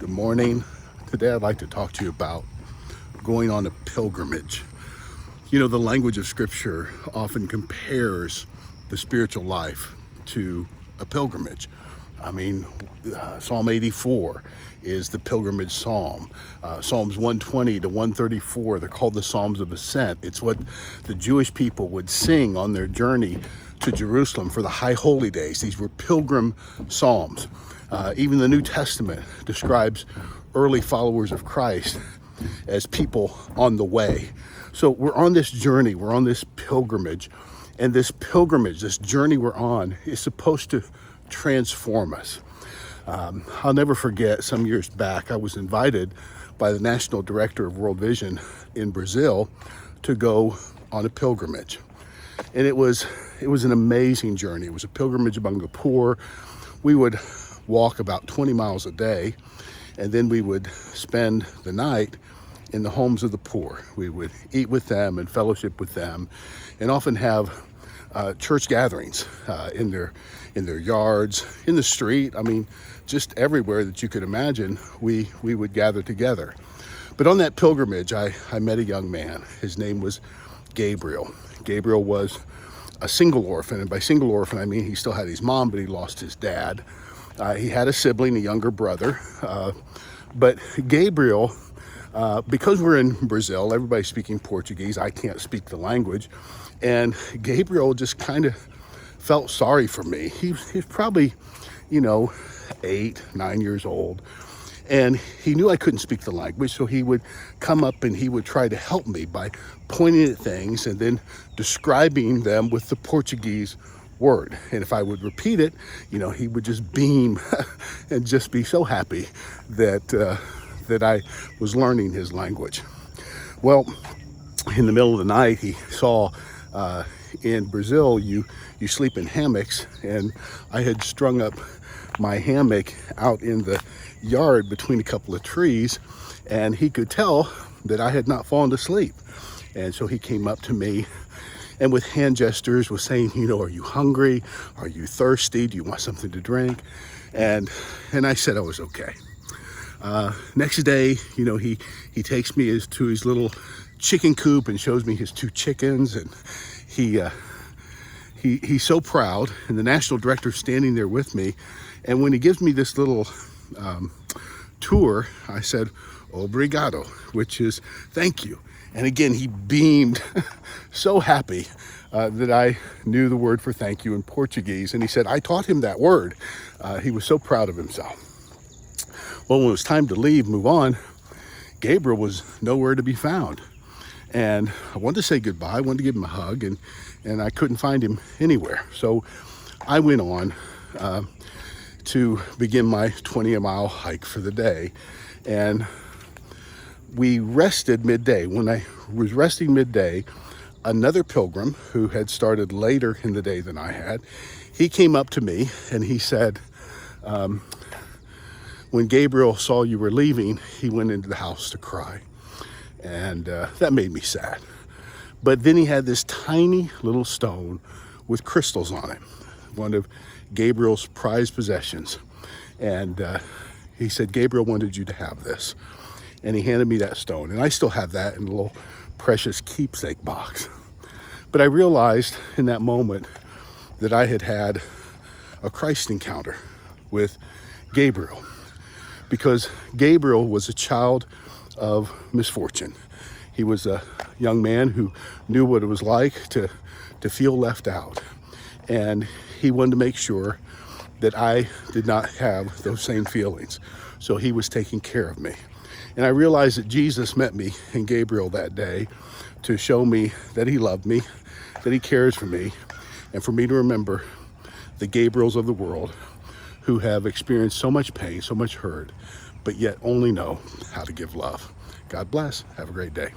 Good morning. Today I'd like to talk to you about going on a pilgrimage. You know, the language of Scripture often compares the spiritual life to a pilgrimage. I mean, Psalm 84 is the pilgrimage psalm. Psalms 120 to 134, they're called the Psalms of Ascent. It's what the Jewish people would sing on their journey to Jerusalem for the High Holy Days. These were pilgrim psalms. Even the New Testament describes early followers of Christ as people on the way. So we're on this journey, we're on this pilgrimage, and this pilgrimage, this journey we're on, is supposed to transform us. I'll never forget, some years back, I was invited by the National Director of World Vision in Brazil to go on a pilgrimage. And it was an amazing journey. It was a pilgrimage among the poor. We would walk about 20 miles a day, and then we would spend the night in the homes of the poor. We would eat with them and fellowship with them, and often have church gatherings in their yards, in the street. I mean, just everywhere that you could imagine, we would gather together. But on that pilgrimage, I met a young man. His name was Gabriel. Gabriel was a single orphan, and by single orphan I mean he still had his mom, but he lost his dad. He had a sibling, a younger brother, but Gabriel, because we're in Brazil, everybody's speaking Portuguese. I can't speak the language, and Gabriel just kind of felt sorry for me. He's probably, 8, 9 years old, and he knew I couldn't speak the language, so he would come up and he would try to help me by pointing at things and then describing them with the Portuguese word. And if I would repeat it, he would just beam and just be so happy that I was learning his language. Well, in the middle of the night, he saw in Brazil, you sleep in hammocks, and I had strung up my hammock out in the yard between a couple of trees, and he could tell that I had not fallen to sleep. And so he came up to me and with hand gestures was saying, are you hungry? Are you thirsty? Do you want something to drink? And I said I was okay. Next day, he takes me to his little chicken coop and shows me his 2 chickens, and he's so proud, and the national director's standing there with me. And when he gives me this little tour, I said, "Obrigado," which is thank you. And again, he beamed so happy that I knew the word for thank you in Portuguese. And he said, I taught him that word. He was so proud of himself. Well, when it was time to leave, move on, Gabriel was nowhere to be found. And I wanted to say goodbye. I wanted to give him a hug, and I couldn't find him anywhere. So I went on to begin my 20-mile hike for the day. And we rested midday. When I was resting midday, another pilgrim who had started later in the day than I had, he came up to me and he said, when Gabriel saw you were leaving, he went into the house to cry. And that made me sad. But then he had this tiny little stone with crystals on it, one of Gabriel's prized possessions. And he said, Gabriel wanted you to have this. And he handed me that stone. And I still have that in a little precious keepsake box. But I realized in that moment that I had had a Christ encounter with Gabriel. Because Gabriel was a child of misfortune. He was a young man who knew what it was like to feel left out. And he wanted to make sure that I did not have those same feelings. So he was taking care of me. And I realized that Jesus met me in Gabriel that day to show me that he loved me, that he cares for me, and for me to remember the Gabriels of the world who have experienced so much pain, so much hurt, but yet only know how to give love. God bless. Have a great day.